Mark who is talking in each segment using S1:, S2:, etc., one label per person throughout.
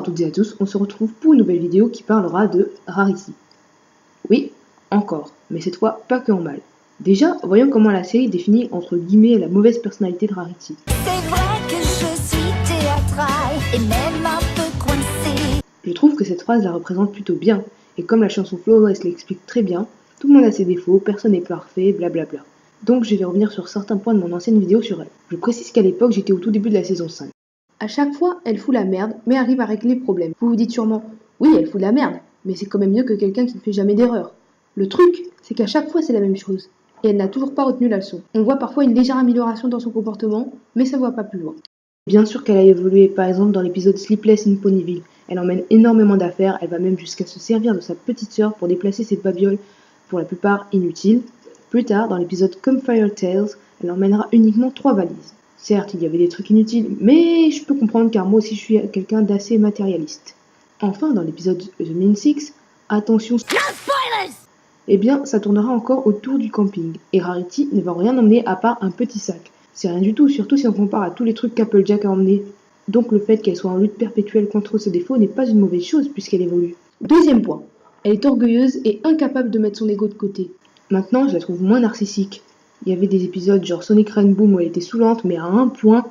S1: toutes et à tous, on se retrouve pour une nouvelle vidéo qui parlera de Rarity. Oui, encore, mais cette fois pas que en mal. Déjà, voyons comment la série définit entre guillemets la mauvaise personnalité de Rarity.
S2: C'est vrai que je suis théâtrale et même un peu coincée.
S1: Je trouve que cette phrase la représente plutôt bien, et comme la chanson Flores l'explique très bien, tout le monde a ses défauts, personne n'est parfait, blablabla. Donc je vais revenir sur certains points de mon ancienne vidéo sur elle. Je précise qu'à l'époque j'étais au tout début de la saison 5. À chaque fois, elle fout la merde, mais arrive à régler le problème. Vous vous dites sûrement, oui, elle fout de la merde, mais c'est quand même mieux que quelqu'un qui ne fait jamais d'erreur. Le truc, c'est qu'à chaque fois c'est la même chose, et elle n'a toujours pas retenu la leçon. On voit parfois une légère amélioration dans son comportement, mais ça ne va pas plus loin. Bien sûr qu'elle a évolué, par exemple dans l'épisode Sleepless in Ponyville. Elle emmène énormément d'affaires, elle va même jusqu'à se servir de sa petite sœur pour déplacer ses babioles, pour la plupart inutiles. Plus tard, dans l'épisode Come Fire Tales, elle emmènera uniquement 3 valises. Certes, il y avait des trucs inutiles, mais je peux comprendre car moi aussi je suis quelqu'un d'assez matérialiste. Enfin, dans l'épisode The Mean Six, attention, eh bien, ça tournera encore autour du camping, et Rarity ne va rien emmener à part un petit sac. C'est rien du tout, surtout si on compare à tous les trucs qu'Applejack a emmenés. Donc le fait qu'elle soit en lutte perpétuelle contre ses défauts n'est pas une mauvaise chose puisqu'elle évolue. Deuxième point, elle est orgueilleuse et incapable de mettre son ego de côté. Maintenant, je la trouve moins narcissique. Il y avait des épisodes genre Sonic Rainboom où elle était saoulante, mais à un point.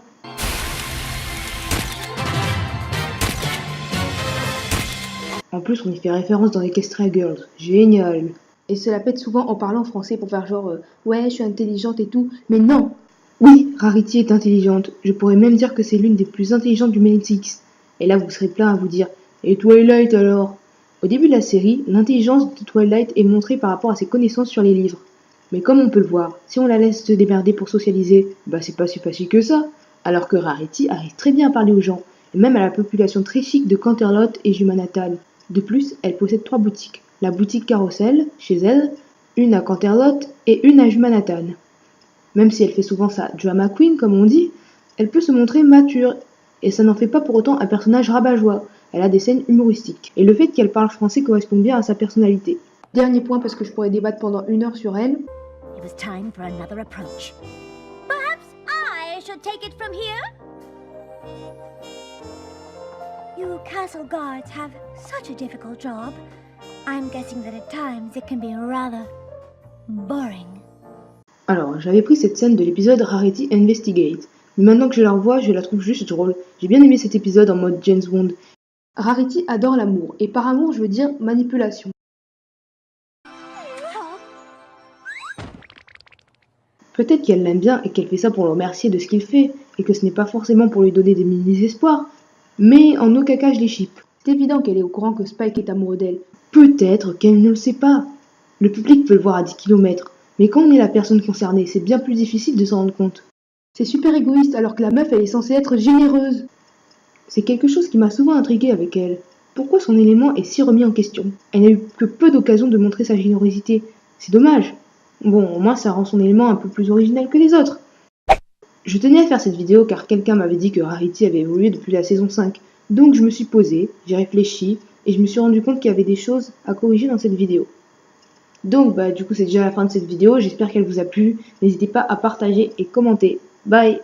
S1: En plus, on y fait référence dans Equestria Girls. Génial. Et se la pète souvent en parlant français pour faire genre ouais, je suis intelligente et tout. Mais non. Oui, Rarity est intelligente. Je pourrais même dire que c'est l'une des plus intelligentes du Main Six. Et là, vous serez plein à vous dire et Twilight alors? Au début de la série, l'intelligence de Twilight est montrée par rapport à ses connaissances sur les livres. Mais comme on peut le voir, si on la laisse se démerder pour socialiser, bah c'est pas si facile que ça. Alors que Rarity arrive très bien à parler aux gens, et même à la population très chic de Canterlot et Jumanatan. De plus, elle possède 3 boutiques. La boutique Carousel, chez elle, une à Canterlot et une à Jumanatan. Même si elle fait souvent sa drama queen, comme on dit, elle peut se montrer mature, et ça n'en fait pas pour autant un personnage rabat-joie. Elle a des scènes humoristiques. Et le fait qu'elle parle français correspond bien à sa personnalité. Dernier point parce que je pourrais débattre pendant 1 heure sur elle.
S2: It was time for another approach. Perhaps I should take it from here? You castle guards have such a difficult job. I'm guessing that at times it can be rather boring.
S1: Alors, j'avais pris cette scène de l'épisode Rarity Investigate, mais maintenant que je la revois, je la trouve juste drôle. J'ai bien aimé cet épisode en mode James Bond. Rarity adore l'amour, et par amour je veux dire manipulation. Peut-être qu'elle l'aime bien et qu'elle fait ça pour le remercier de ce qu'il fait, et que ce n'est pas forcément pour lui donner des mini-espoirs, mais en aucun cas je les chippe. C'est évident qu'elle est au courant que Spike est amoureux d'elle. Peut-être qu'elle ne le sait pas. Le public peut le voir à 10 km, mais quand on est la personne concernée, c'est bien plus difficile de s'en rendre compte. C'est super égoïste alors que la meuf elle est censée être généreuse. C'est quelque chose qui m'a souvent intrigué avec elle. Pourquoi son élément est si remis en question? Elle n'a eu que peu d'occasions de montrer sa générosité. C'est dommage. Bon, au moins ça rend son élément un peu plus original que les autres. Je tenais à faire cette vidéo car quelqu'un m'avait dit que Rarity avait évolué depuis la saison 5. Donc je me suis posée, j'ai réfléchi et je me suis rendu compte qu'il y avait des choses à corriger dans cette vidéo. Donc du coup c'est déjà la fin de cette vidéo, j'espère qu'elle vous a plu. N'hésitez pas à partager et commenter. Bye!